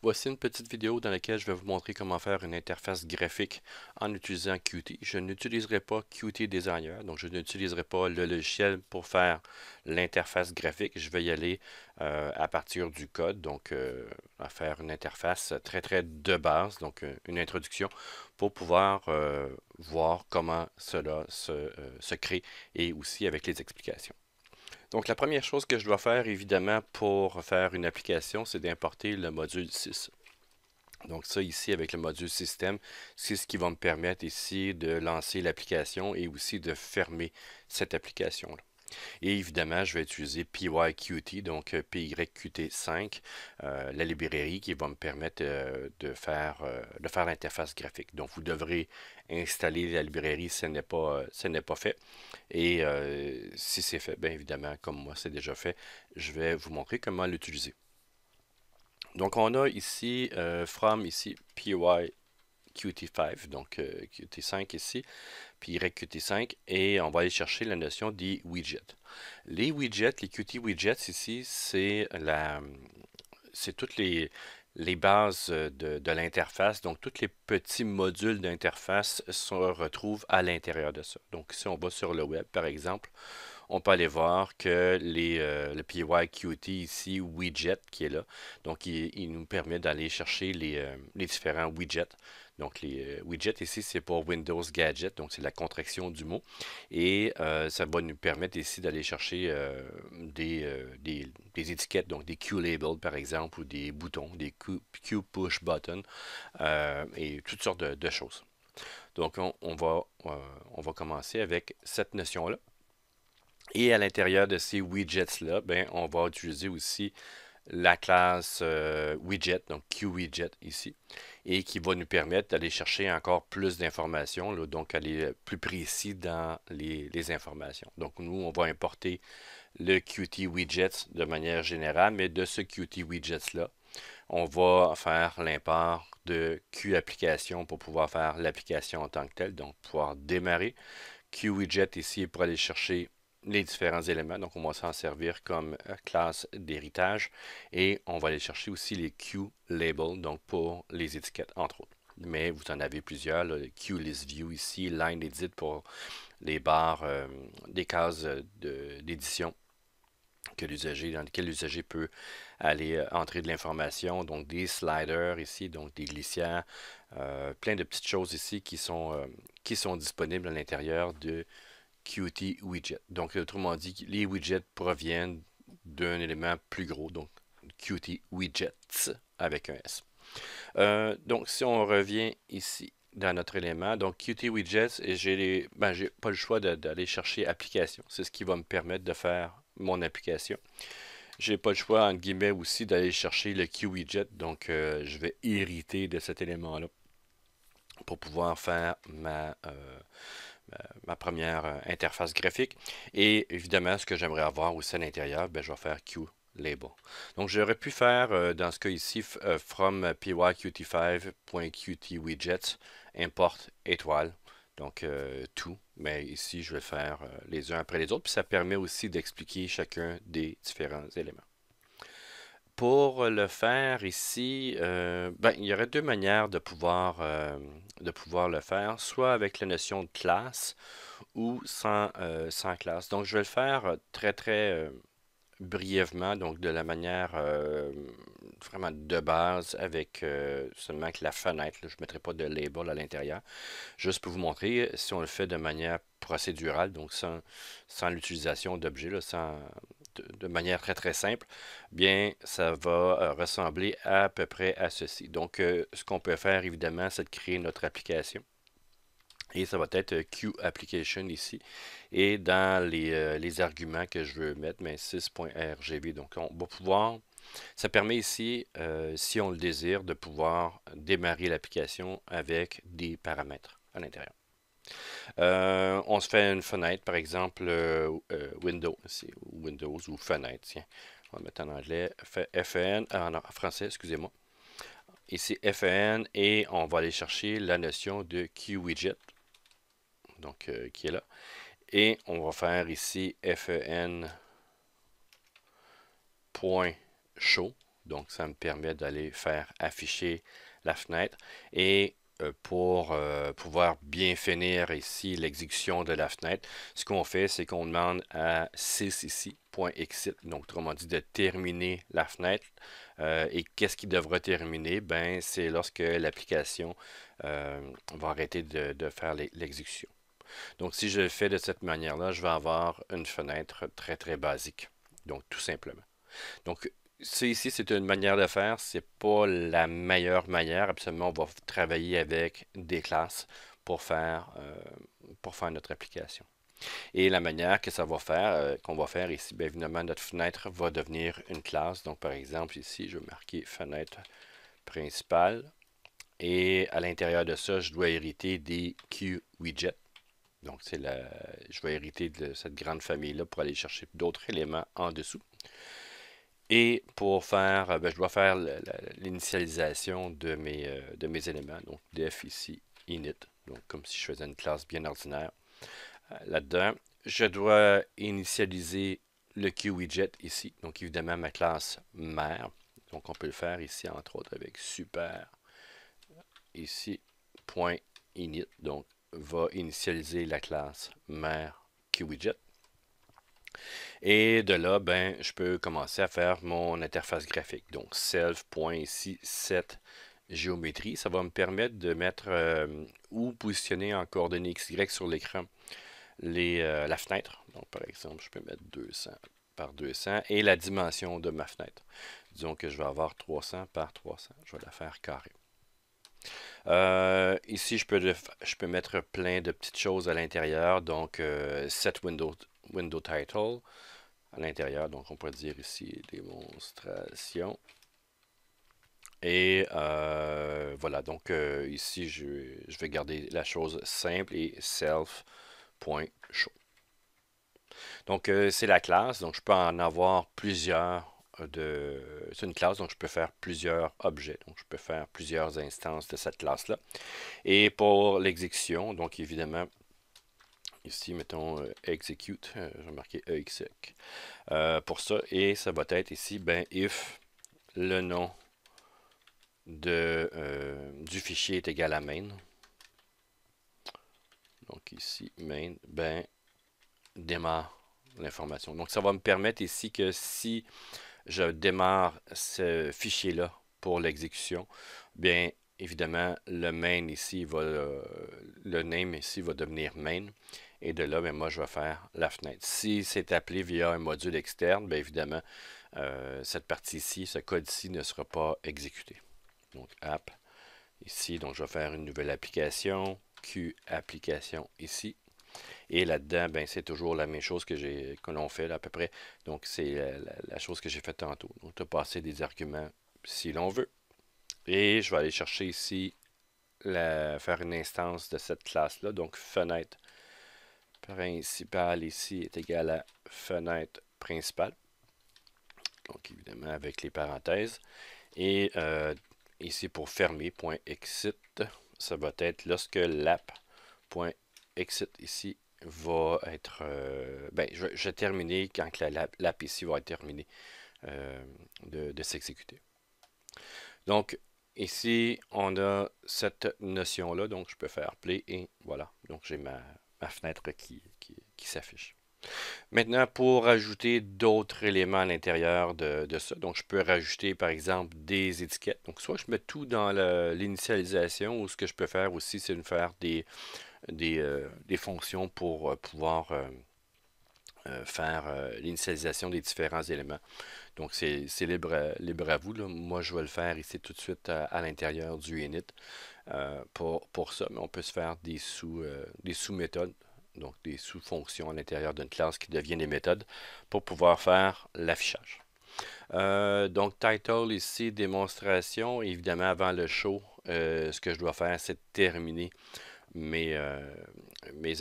Voici une petite vidéo dans laquelle je vais vous montrer comment faire une interface graphique en utilisant Qt. Je n'utiliserai pas Qt Designer, donc je n'utiliserai pas le logiciel pour faire l'interface graphique. Je vais y aller à partir du code, donc à faire une interface très de base, donc une introduction pour pouvoir voir comment cela se crée et aussi avec les explications. Donc, la première chose que je dois faire, évidemment, pour faire une application, c'est d'importer le module 6. Donc, ça ici, avec le module système, c'est ce qui va me permettre ici de lancer l'application et aussi de fermer cette application-là. Et évidemment, je vais utiliser PyQt, donc PyQt5, la librairie qui va me permettre de faire l'interface graphique. Donc, vous devrez installer la librairie si ce n'est pas fait. Et si c'est fait, bien évidemment, comme moi c'est déjà fait, je vais vous montrer comment l'utiliser. Donc, on a ici, from ici, PyQt5, donc Qt5 ici, PyQt5, et on va aller chercher la notion des widgets. Les widgets, les Qt widgets ici, c'est toutes les bases de l'interface. Donc, tous les petits modules d'interface se retrouvent à l'intérieur de ça. Donc, si on va sur le web, par exemple, on peut aller voir que le PyQt ici, widget qui est là, donc il nous permet d'aller chercher les différents widgets. Donc les widgets ici, c'est pour Windows Gadget, donc c'est la contraction du mot. Et ça va nous permettre ici d'aller chercher des étiquettes, donc des Q-labels par exemple, ou des boutons, des Q-push buttons, et toutes sortes de choses. Donc on va commencer avec cette notion-là. Et à l'intérieur de ces widgets-là, ben, on va utiliser aussi la classe widget, donc QWidget ici, et qui va nous permettre d'aller chercher encore plus d'informations, donc aller plus précis dans les informations. Donc nous, on va importer le Qt Widget de manière générale, mais de ce Qt Widget-là, on va faire l'import de QApplication pour pouvoir faire l'application en tant que telle, donc pouvoir démarrer. QWidget ici pour aller chercher les différents éléments. Donc, on va s'en servir comme classe d'héritage. Et on va aller chercher aussi les QLabels, donc pour les étiquettes, entre autres. Mais vous en avez plusieurs, là, le QListView ici, Line Edit pour les barres des cases d'édition dans lesquelles l'usager peut aller entrer de l'information. Donc, des sliders ici, donc des glissières, plein de petites choses ici qui sont disponibles à l'intérieur de Qt Widget. Donc, autrement dit, les widgets proviennent d'un élément plus gros, donc Qt Widgets avec un S. Donc, si on revient ici dans notre élément, donc Qt Widgets, et j'ai pas le choix d'aller chercher application. C'est ce qui va me permettre de faire mon application. J'ai pas le choix, entre guillemets, aussi d'aller chercher le QWidget, donc je vais hériter de cet élément-là pour pouvoir faire ma première interface graphique. Et évidemment, ce que j'aimerais avoir aussi à l'intérieur, ben, je vais faire QLabel. Donc, j'aurais pu faire, dans ce cas ici, from pyqt5.qtwidgets, import étoile, donc tout. Mais ici, je vais faire les uns après les autres. Puis ça permet aussi d'expliquer chacun des différents éléments. Pour le faire ici, ben, il y aurait deux manières de pouvoir le faire, soit avec la notion de classe ou sans classe. Donc, je vais le faire très brièvement, donc de la manière vraiment de base avec seulement que la fenêtre. Là, je ne mettrai pas de label à l'intérieur. Juste pour vous montrer, si on le fait de manière procédurale, donc sans l'utilisation d'objets, de manière très simple, bien, ça va ressembler à peu près à ceci. Donc, ce qu'on peut faire, évidemment, c'est de créer notre application. Et ça va être QApplication ici. Et dans les arguments que je veux mettre, ben, 6.rgb. Donc, on va pouvoir, ça permet ici, si on le désire, de pouvoir démarrer l'application avec des paramètres à l'intérieur. On se fait une fenêtre, par exemple, Windows, ici, Windows ou fenêtre, tiens. On va mettre en anglais, FN, en français, excusez-moi. Ici, FN, et on va aller chercher la notion de QWidget, donc qui est là. Et on va faire ici fen.show, Donc, ça me permet d'aller faire afficher la fenêtre. Et pour pouvoir bien finir ici l'exécution de la fenêtre, ce qu'on fait, c'est qu'on demande à sys ici, .exit, donc autrement dit de terminer la fenêtre. Et qu'est-ce qui devra terminer? Ben, c'est lorsque l'application va arrêter de faire l'exécution. Donc, si je le fais de cette manière-là, je vais avoir une fenêtre très, très basique. Donc, tout simplement. Donc, ici, c'est une manière de faire. C'est pas la meilleure manière. Absolument, on va travailler avec des classes pour faire notre application. Et la manière que ça va faire, qu'on va faire ici, bien évidemment, notre fenêtre va devenir une classe. Donc, par exemple, ici, je vais marquer fenêtre principale. Et à l'intérieur de ça, je dois hériter des QWidget. Donc, je vais hériter de cette grande famille-là pour aller chercher d'autres éléments en dessous. Et pour faire, ben, je dois faire l'initialisation de mes éléments. Donc, def ici, init. Donc, comme si je faisais une classe bien ordinaire. Là-dedans, je dois initialiser le QWidget ici. Donc, évidemment, ma classe mère. Donc, on peut le faire ici, entre autres, avec super ici, point init. Donc, va initialiser la classe mère QWidget. Et de là, ben, je peux commencer à faire mon interface graphique. Donc, self.ici, set géométrie. Ça va me permettre de mettre ou positionner en coordonnées XY sur l'écran la fenêtre. Donc, par exemple, je peux mettre 200 par 200 et la dimension de ma fenêtre. Disons que je vais avoir 300 par 300. Je vais la faire carrée. Ici, je peux mettre plein de petites choses à l'intérieur. Donc, set window title à l'intérieur. Donc, on pourrait dire ici démonstration. Et voilà. Donc, ici, je vais garder la chose simple et self.show. Donc, c'est la classe. Donc, je peux en avoir plusieurs. C'est une classe, donc je peux faire plusieurs objets. Donc, je peux faire plusieurs instances de cette classe-là. Et pour l'exécution, donc évidemment, ici, mettons execute, je vais marquer exec pour ça. Et ça va être ici, ben, if le nom du fichier est égal à main. Donc ici, main, ben, démarre l'information. Donc ça va me permettre ici que si je démarre ce fichier-là pour l'exécution, bien évidemment, le main ici le name ici va devenir main. Et de là, bien, moi, je vais faire la fenêtre. Si c'est appelé via un module externe, bien évidemment, cette partie ici, ce code ici ne sera pas exécuté. Donc, app ici, donc je vais faire une nouvelle application, Q application ici. Et là-dedans, ben, c'est toujours la même chose que l'on fait là, à peu près. Donc, c'est la chose que j'ai faite tantôt. Donc, de passer des arguments si l'on veut. Et je vais aller chercher ici, faire une instance de cette classe-là. Donc, fenêtre principale ici est égale à fenêtre principale. Donc, évidemment, avec les parenthèses. Et ici, pour fermer, .exit, ça va être lorsque l'app.exit ici va être... ben, je vais terminer quand l'app ici va être terminée de s'exécuter. Donc, ici, on a cette notion-là. Donc, je peux faire play et voilà. Donc, j'ai ma fenêtre qui s'affiche. Maintenant, pour ajouter d'autres éléments à l'intérieur de ça, donc je peux rajouter par exemple des étiquettes. Donc soit je mets tout dans l'initialisation ou ce que je peux faire aussi, c'est de faire des fonctions pour pouvoir faire l'initialisation des différents éléments. Donc c'est libre à vous, là. Moi, je vais le faire ici tout de suite à l'intérieur du init pour ça, mais on peut se faire des sous-méthodes. Donc des sous-fonctions à l'intérieur d'une classe qui deviennent des méthodes pour pouvoir faire l'affichage. Donc title ici, démonstration. Évidemment, avant le show, ce que je dois faire, c'est terminer mes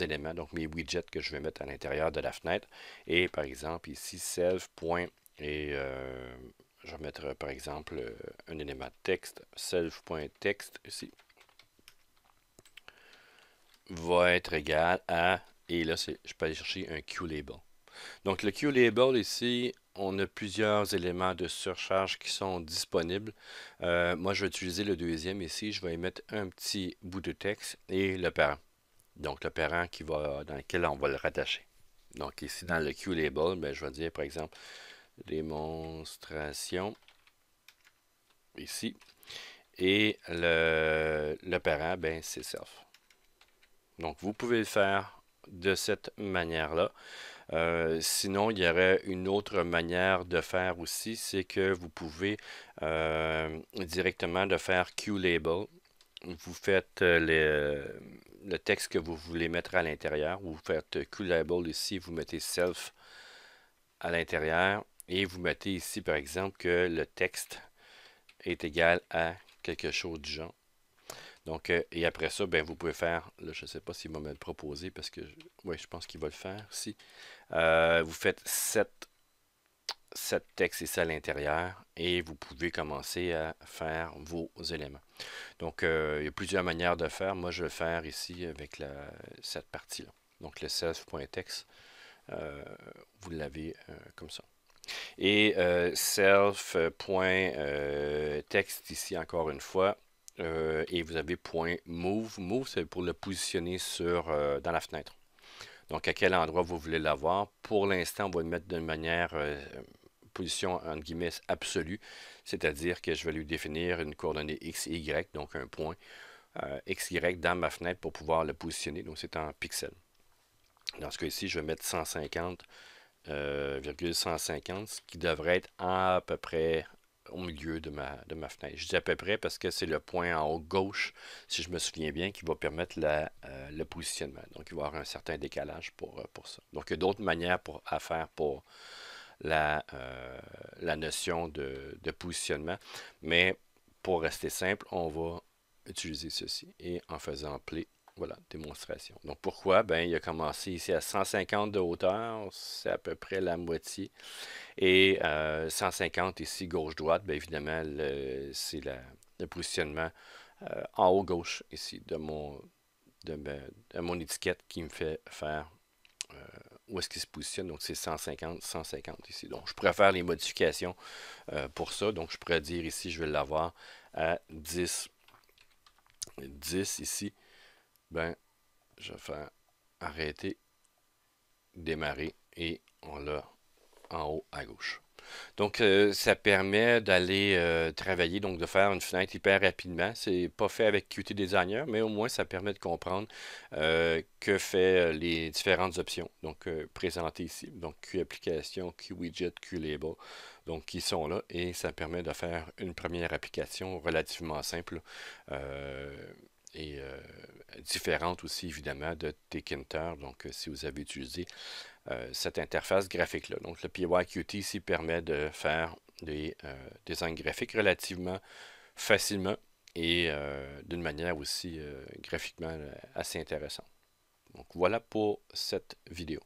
éléments, donc mes widgets que je vais mettre à l'intérieur de la fenêtre. Et par exemple, ici, self. Et je vais mettre par exemple un élément texte, self.text ici va être égal à, et là, je peux aller chercher un QLabel. Donc, le QLabel ici, on a plusieurs éléments de surcharge qui sont disponibles. Moi, je vais utiliser le deuxième ici. Je vais y mettre un petit bout de texte et le parent. Donc, le parent dans lequel on va le rattacher. Donc, ici, dans le QLabel, ben, je vais dire, par exemple, démonstration, ici. Et le parent, ben, c'est self. Donc, vous pouvez le faire de cette manière-là. Sinon, il y aurait une autre manière de faire aussi, c'est que vous pouvez directement de faire QLabel. Vous faites le texte que vous voulez mettre à l'intérieur. Vous faites QLabel ici, vous mettez self à l'intérieur et vous mettez ici, par exemple, que le texte est égal à quelque chose du genre. Donc, et après ça, ben, vous pouvez faire, là, je ne sais pas s'il va me le proposer parce que, oui, je pense qu'il va le faire ici. Vous faites 7 textes ici à l'intérieur et vous pouvez commencer à faire vos éléments. Donc, il y a plusieurs manières de faire. Moi, je vais le faire ici avec cette partie-là. Donc, le self.text, vous l'avez comme ça. Et self.text ici, encore une fois. Et vous avez .move. Move, c'est pour le positionner dans la fenêtre. Donc, à quel endroit vous voulez l'avoir. Pour l'instant, on va le mettre d'une manière position entre guillemets absolue, c'est-à-dire que je vais lui définir une coordonnée x et y, donc un point x, y dans ma fenêtre pour pouvoir le positionner. Donc, c'est en pixels. Dans ce cas-ci, je vais mettre 150,150, ce qui devrait être à peu près au milieu de ma fenêtre. Je dis à peu près parce que c'est le point en haut gauche, si je me souviens bien, qui va permettre le positionnement. Donc, il va y avoir un certain décalage pour ça. Donc, il y a d'autres manières à faire pour la notion de positionnement, mais pour rester simple, on va utiliser ceci et en faisant play. Voilà, démonstration. Donc pourquoi? Ben, il a commencé ici à 150 de hauteur, c'est à peu près la moitié. Et 150 ici, gauche-droite, bien évidemment, c'est le positionnement en haut gauche ici de mon étiquette qui me fait faire où est-ce qu'il se positionne. Donc c'est 150, 150 ici. Donc je pourrais faire les modifications pour ça. Donc je pourrais dire ici, je vais l'avoir à 10, 10 ici. Ben, je vais faire arrêter, démarrer et on l'a en haut à gauche. Donc, ça permet d'aller travailler, donc de faire une fenêtre hyper rapidement. C'est pas fait avec Qt Designer, mais au moins ça permet de comprendre que fait les différentes options. Donc, présentées ici. Donc, QApplication, QWidget, QLabel. Donc, qui sont là et ça permet de faire une première application relativement simple. Et différente aussi évidemment de Tkinter, donc si vous avez utilisé cette interface graphique-là. Donc le PyQt ici permet de faire des designs graphiques relativement facilement et d'une manière aussi graphiquement assez intéressante. Donc voilà pour cette vidéo.